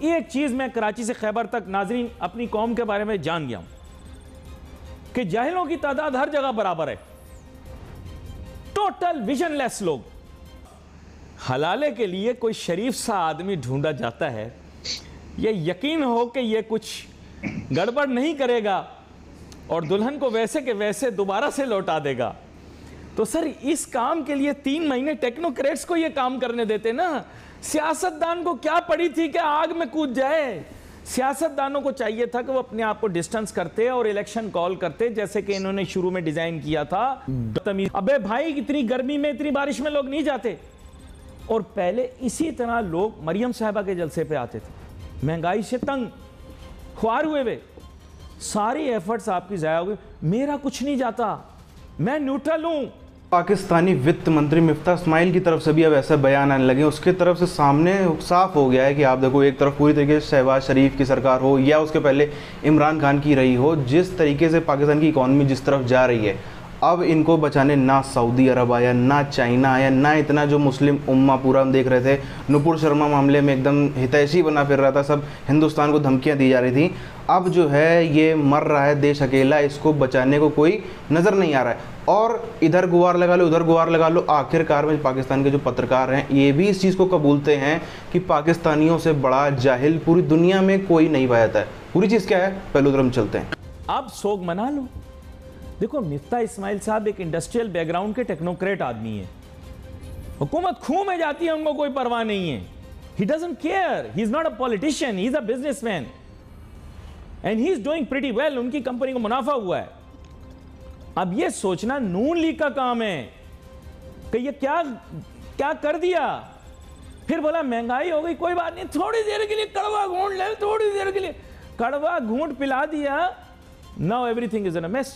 एक चीज मैं कराची से खैबर तक नाजरीन अपनी कौम के बारे में जान गया हूं कि जाहिलों की तादाद हर जगह बराबर है, टोटल विजनलेस लोग। हलाले के लिए कोई शरीफ सा आदमी ढूंढा जाता है, ये यकीन हो कि ये कुछ गड़बड़ नहीं करेगा और दुल्हन को वैसे के वैसे दोबारा से लौटा देगा। तो सर इस काम के लिए 3 महीने टेक्नोक्रेट्स को ये काम करने देते ना। सियासतदान को क्या पड़ी थी कि आग में कूद जाए। सियासतदानों को चाहिए था कि वो अपने आप को डिस्टेंस करते और इलेक्शन कॉल करते, जैसे कि इन्होंने शुरू में डिजाइन किया था। अबे भाई इतनी गर्मी में इतनी बारिश में लोग नहीं जाते। और पहले इसी तरह लोग मरियम साहिबा के जलसे पे आते थे, महंगाई से तंग ख्वार हुए वे। सारी एफर्ट्स आपकी जाया हो गई। मेरा कुछ नहीं जाता, मैं न्यूट्रल हूं। पाकिस्तानी वित्त मंत्री मिफ्ताह इस्माइल की तरफ से भी अब ऐसा बयान आने लगे। उसके तरफ से सामने साफ हो गया है कि आप देखो, एक तरफ पूरी तरीके से शहबाज शरीफ की सरकार हो या उसके पहले इमरान खान की रही हो, जिस तरीके से पाकिस्तान की इकॉनमी जिस तरफ जा रही है, अब इनको बचाने ना सऊदी अरब आया, ना चाइना आया, ना इतना जो मुस्लिम उम्मा पूरा हम देख रहे थे नुपुर शर्मा मामले में एकदम हितैषी बना फिर रहा था, सब हिंदुस्तान को धमकियां दी जा रही थी। अब जो है ये मर रहा है देश अकेला, इसको बचाने को कोई नज़र नहीं आ रहा है। और इधर गुहार लगा लो, उधर गुहार लगा लो। आखिरकार में पाकिस्तान के जो पत्रकार हैं ये भी इस चीज़ को कबूलते हैं कि पाकिस्तानियों से बड़ा जाहिल पूरी दुनिया में कोई नहीं पाया था। पूरी चीज़ क्या है, पहले उधर हम चलते हैं। अब सोग मना लो। देखो मिफ्ताह इस्माइल साहब एक इंडस्ट्रियल बैकग्राउंड के टेक्नोक्रेट आदमी है। हुकूमत खूह में जाती है, उनको कोई परवाह नहीं है। He doesn't care, he is not a politician, he is a businessman and he is doing pretty well. उनकी कंपनी को मुनाफा हुआ है। अब ये सोचना नून लीग का काम है कि ये क्या क्या कर दिया। फिर बोला महंगाई हो गई, कोई बात नहीं, थोड़ी देर के लिए कड़वा घूंट ले, थोड़ी देर के लिए कड़वा घूंट पिला दिया, now everything is in a mess.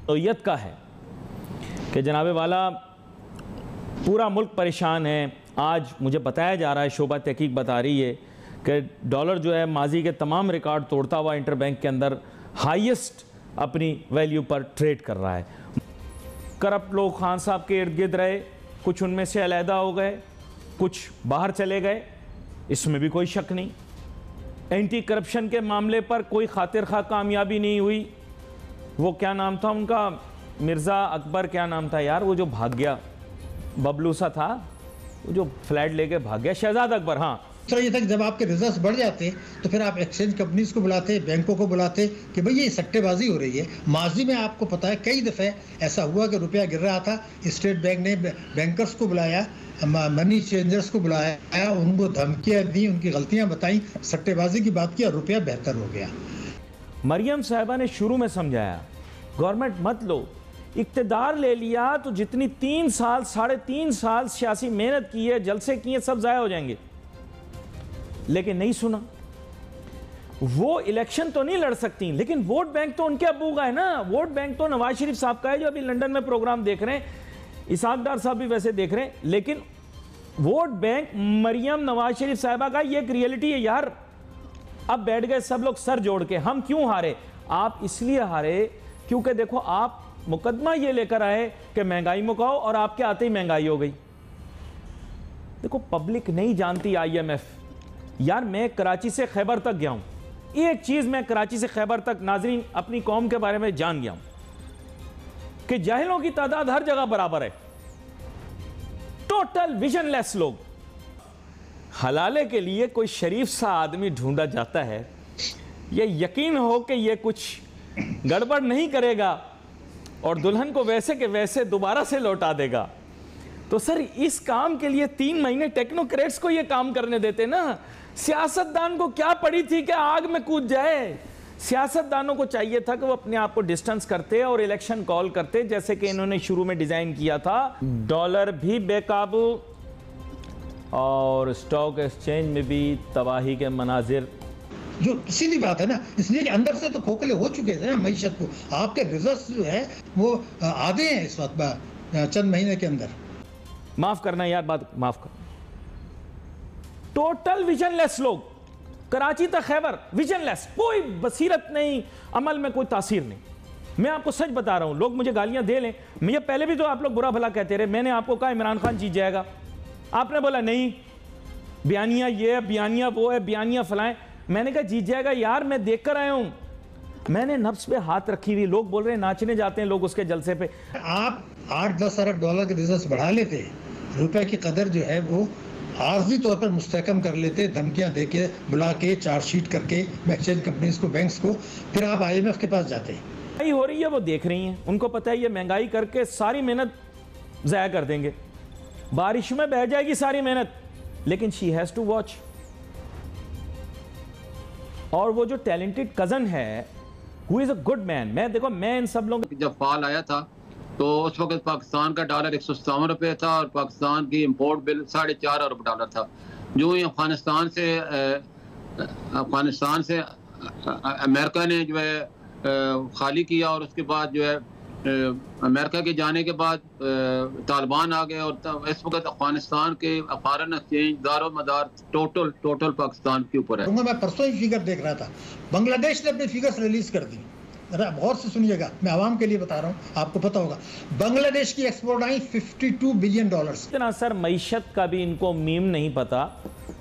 नौयत का है कि जनाबे वाला पूरा मुल्क परेशान है। आज मुझे बताया जा रहा है, शोबा तहकीक बता रही है कि डॉलर जो है माजी के तमाम रिकॉर्ड तोड़ता हुआ इंटरबैंक के अंदर हाईएस्ट अपनी वैल्यू पर ट्रेड कर रहा है। करप्ट लोग खान साहब के इर्द गिर्द रहे, कुछ उनमें से अलहदा हो गए, कुछ बाहर चले गए, इसमें भी कोई शक नहीं। एंटी करप्शन के मामले पर कोई खातिर खा कामयाबी नहीं हुई। वो क्या नाम था उनका, मिर्ज़ा अकबर क्या नाम था यार, वो जो भाग गया, बबलू सा था, वो जो फ्लैट लेके भाग गया, शहजाद अकबर। हाँ, तो ये तक जब आपके रिजल्ट्स बढ़ जाते तो फिर आप एक्सचेंज कंपनीज को बुलाते, बैंकों को बुलाते कि भाई ये सट्टेबाजी हो रही है। माजी में आपको पता है कई दफ़े ऐसा हुआ कि रुपया गिर रहा था, स्टेट बैंक ने बैंकर्स को बुलाया, मनी चेंजर्स को बुलाया, उनको धमकियाँ दी, उनकी गलतियाँ बताई, सट्टेबाजी की बात की और रुपया बेहतर हो गया। मरियम साहिबा ने शुरू में समझाया गवर्नमेंट मत लो, इक्तदार ले लिया तो जितनी 3 साल 3.5 साल सियासी मेहनत की है, जलसे किए, सब ज़ाया हो जाएंगे। लेकिन नहीं सुना। वो इलेक्शन तो नहीं लड़ सकती, लेकिन वोट बैंक तो उनके अब्बू का है ना। वोट बैंक तो नवाज शरीफ साहब का है, जो अभी लंदन में प्रोग्राम देख रहे हैं। इसाक डार साहब भी वैसे देख रहे हैं। लेकिन वोट बैंक मरियम नवाज शरीफ साहिबा का ये एक रियलिटी है यार। अब बैठ गए सब लोग सर जोड़ के, हम क्यों हारे? आप इसलिए हारे क्योंकि देखो आप मुकदमा ये लेकर आए कि महंगाई मुकाओ, और आपके आते ही महंगाई हो गई। देखो पब्लिक नहीं जानती IMF यार। मैं कराची से खैबर तक गया हूं। एक चीज मैं कराची से खैबर तक नाजरीन अपनी कौम के बारे में जान गया हूं कि जाहिलों की तादाद हर जगह बराबर है, टोटल विजनलेस लोग। हलाले के लिए कोई शरीफ सा आदमी ढूंढा जाता है, ये यकीन हो कि ये कुछ गड़बड़ नहीं करेगा और दुल्हन को वैसे के वैसे दोबारा से लौटा देगा। तो सर इस काम के लिए 3 महीने टेक्नोक्रेट्स को ये काम करने देते ना। सियासतदान को क्या पड़ी थी कि आग में कूद जाए। सियासतदानों को चाहिए था कि वो अपने आप को डिस्टेंस करते और इलेक्शन कॉल करते, जैसे कि इन्होंने शुरू में डिजाइन किया था। डॉलर भी बेकाबू और स्टॉक एक्सचेंज में भी तबाही के मनाजिर। जो सीधी बात है ना, इसलिए कि अंदर से तो खोखले हो चुके थे ना मईशत को। आपके रिजल्ट्स जो है वो आधे हैं इस वक्त चंद महीने के अंदर। माफ करना यार, बात माफ करना। टोटल विजनलेस लोग, कराची तक खैबर विजनलेस, कोई बसीरत नहीं, अमल में कोई तासीर नहीं। मैं आपको सच बता रहा हूं, लोग मुझे गालियां दे लें, मुझे पहले भी तो आप लोग बुरा भला कहते रहे। मैंने आपको कहा इमरान खान जीत जाएगा, आपने बोला नहीं। बयानिया ये है, बयानिया वो है, बयानिया फलाएं। मैंने कहा जीत जाएगा यार, मैं देख कर आया हूं। मैंने नफ्स पे हाथ रखी हुई, लोग बोल रहे हैं नाचने जाते हैं लोग उसके जलसे पे। आप 8-10 अरब डॉलर के बिजनेस बढ़ा लेते, रुपए की कदर जो है वो आर्जी तौर पर मुस्तहकम कर लेते, धमकियां देके बुला के चार्जशीट करके एक्सचेंज कंपनीज को, बैंक्स को, फिर आप IMF के पास जाते। महंगाई हो रही है, वो देख रही हैं, उनको पता है ये महंगाई करके सारी मेहनत ज़ाया कर देंगे, बारिश में बह जाएगी सारी मेहनत, लेकिन शी हैज़ टू वॉच। और वो जो टैलेंटेड कज़न है, who is a good man, मैं देखो मैं इन सब लोगों, जब फॉल आया था तो उस वक्त पाकिस्तान का डॉलर 157 रुपये था और पाकिस्तान की इंपोर्ट बिल 4.5 अरब डॉलर था। जो ही अफगानिस्तान से अमेरिका ने जो है खाली किया और उसके बाद जो है अमेरिका के जाने के बाद तालिबान आ गए और इस वक्त अफगानिस्तान के फॉरेन एक्सचेंज दारो मदार टोटल पाकिस्तान के ऊपर है। मैं परसों ही फिगर देख रहा था, बांग्लादेश ने अपनी फिगर्स रिलीज कर दी। गौर से सुनिएगा, मैं आवाम के लिए बता रहा हूँ, आपको पता होगा बांग्लादेश की एक्सपोर्ट आई $52 बिलियन। इतना सर मईशत का भी इनको मीम नहीं पता।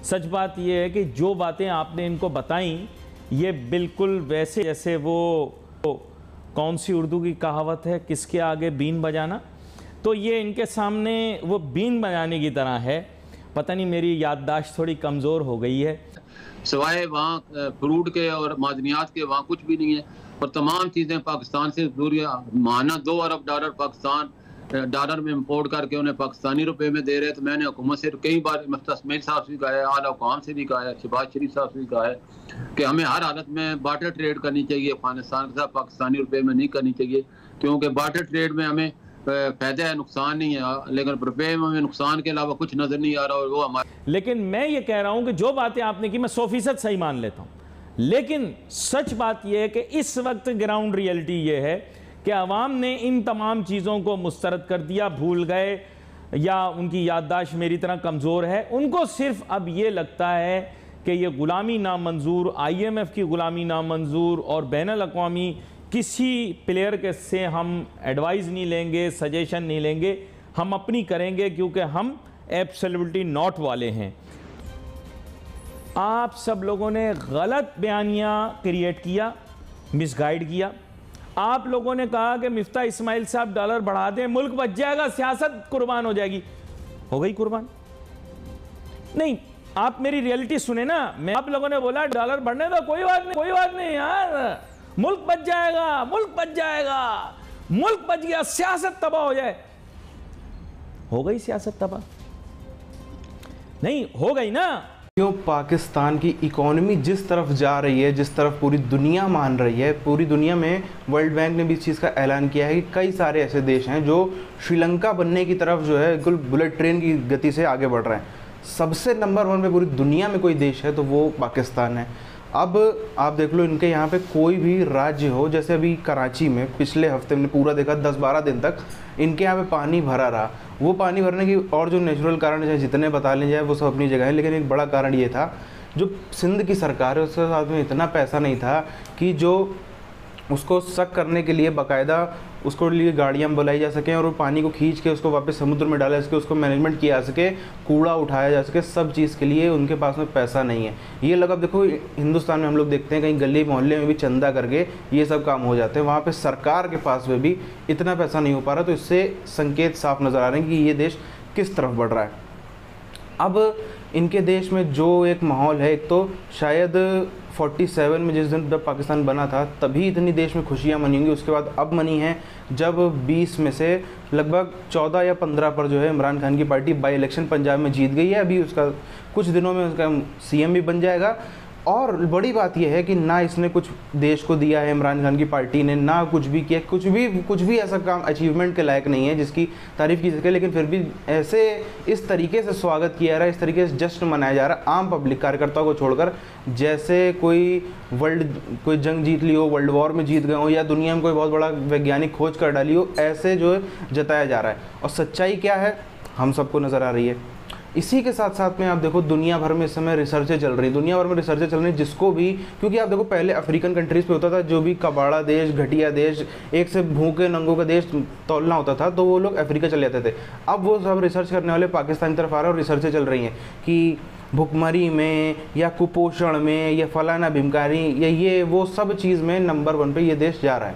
सच बात यह है कि जो बातें आपने इनको बताई ये बिल्कुल वैसे जैसे वो कौन सी उर्दू की कहावत है, किसके आगे बीन बजाना, तो ये इनके सामने वो बीन बजाने की तरह है। पता नहीं मेरी याददाश्त थोड़ी कमज़ोर हो गई है। सिवाय वहाँ फ्रूट के और मादनियात के वहाँ कुछ भी नहीं है और तमाम चीज़ें पाकिस्तान से माना 2 अरब डॉलर पाकिस्तान डॉलर में इंपोर्ट करके उन्हें पाकिस्तानी रुपए में दे रहे। तो मैंने हुकूमत से कई बार मुफ्ती इस्माइल साहब से भी कहा है, आला हुकाम से भी कहा है, शहबाज शरीफ साहब से भी कहा है कि हमें हर हालत में बार्टर ट्रेड करनी चाहिए अफगानिस्तान के साथ, पाकिस्तानी रुपए में नहीं करनी चाहिए, क्योंकि बार्टर ट्रेड में हमें फायदा है, नुकसान नहीं है, लेकिन रुपये में हमें नुकसान के अलावा कुछ नजर नहीं आ रहा और वो हमारे। लेकिन मैं ये कह रहा हूं कि जो बातें आपने की मैं 100% सही मान लेता हूं, लेकिन सच बात यह है कि इस वक्त ग्राउंड रियलिटी ये है कि अवाम ने इन तमाम चीज़ों को मुस्तरद कर दिया, भूल गए या उनकी याददाश्त मेरी तरह कमज़ोर है। उनको सिर्फ अब ये लगता है कि ये ग़ुलामी नामंजूर, IMF की ग़ुलामी नामंजूर और बैनुल अक़वामी किसी प्लेयर के से हम एडवाइस नहीं लेंगे, सजेशन नहीं लेंगे, हम अपनी करेंगे क्योंकि हम एब्सोल्युटली नॉट वाले हैं। आप सब लोगों ने गलत बयानिया क्रिएट किया, मिसगाइड किया। आप लोगों ने कहा कि मिफ्ता इस्माइल साहब डॉलर बढ़ा दें, मुल्क बच जाएगा, सियासत कुर्बान हो जाएगी। हो गई कुर्बान? नहीं, आप मेरी रियलिटी सुने ना। मैं आप लोगों ने बोला डॉलर बढ़ने दो, कोई बात नहीं, कोई बात नहीं यार, मुल्क बच जाएगा, मुल्क बच जाएगा, मुल्क बच गया, सियासत तबाह हो जाए। हो गई सियासत तबाह? नहीं हो गई ना। क्यों पाकिस्तान की इकोनॉमी जिस तरफ जा रही है, जिस तरफ पूरी दुनिया मान रही है, पूरी दुनिया में वर्ल्ड बैंक ने भी इस चीज़ का ऐलान किया है कि कई सारे ऐसे देश हैं जो श्रीलंका बनने की तरफ जो है बिल्कुल बुलेट ट्रेन की गति से आगे बढ़ रहे हैं। सबसे नंबर 1 पे पूरी दुनिया में कोई देश है तो वो पाकिस्तान है। अब आप देख लो, इनके यहाँ पे कोई भी राज्य हो, जैसे अभी कराची में पिछले हफ्ते में पूरा देखा 10-12 दिन तक इनके यहाँ पे पानी भरा रहा। वो पानी भरने की और जो नेचुरल कारण है जितने बता लें जाए वो सब अपनी जगह है, लेकिन एक बड़ा कारण ये था जो सिंध की सरकार है उसके साथ में इतना पैसा नहीं था कि जो उसको सक करने के लिए बाकायदा उसको लिए गाड़ियाँ बुलाई जा सकें और वो पानी को खींच के उसको वापस समुद्र में डाला जा सके, उसको मैनेजमेंट किया जा सके, कूड़ा उठाया जा सके, सब चीज़ के लिए उनके पास में पैसा नहीं है। ये लगा देखो हिंदुस्तान में हम लोग देखते हैं कहीं गली मोहल्ले में भी चंदा करके ये सब काम हो जाते हैं, वहाँ पे सरकार के पास में भी इतना पैसा नहीं हो पा रहा। तो इससे संकेत साफ नज़र आ रहे हैं कि ये देश किस तरफ बढ़ रहा है। अब इनके देश में जो एक माहौल है, एक तो शायद 47 में जिस दिन जब पाकिस्तान बना था तभी इतनी देश में खुशियाँ मनी होंगी, उसके बाद अब मनी है जब 20 में से लगभग 14 या 15 पर जो है इमरान खान की पार्टी बाई इलेक्शन पंजाब में जीत गई है। अभी उसका कुछ दिनों में उसका CM भी बन जाएगा। और बड़ी बात यह है कि ना इसने कुछ देश को दिया है इमरान खान की पार्टी ने, ना कुछ भी किया, कुछ भी ऐसा काम अचीवमेंट के लायक नहीं है जिसकी तारीफ़ की सके, लेकिन फिर भी ऐसे इस तरीके से स्वागत किया जा रहा है, इस तरीके से जश्न मनाया जा रहा है आम पब्लिक कार्यकर्ताओं को छोड़कर, जैसे कोई जंग जीत ली हो, वर्ल्ड वॉर में जीत गए हो या दुनिया में कोई बहुत बड़ा वैज्ञानिक खोज कर डाली हो, ऐसे जो जताया जा रहा है। और सच्चाई क्या है हम सबको नज़र आ रही है। इसी के साथ साथ में आप देखो दुनिया भर में इस समय रिसर्चें चल रही, दुनिया भर में रिसर्चें चल रही जिसको भी, क्योंकि आप देखो पहले अफ्रीकन कंट्रीज़ पे होता था जो भी कबाड़ा देश, घटिया देश, एक से भूखे नंगों का देश तोलना होता था तो वो लोग अफ्रीका चले जाते थे। अब वो सब रिसर्च करने वाले पाकिस्तान की तरफ आ रहे हैं और रिसर्चें चल रही हैं कि भुखमरी में या कुपोषण में या फलाना भिमकारी या ये वो सब चीज़ में नंबर 1 पे ये देश जा रहा है।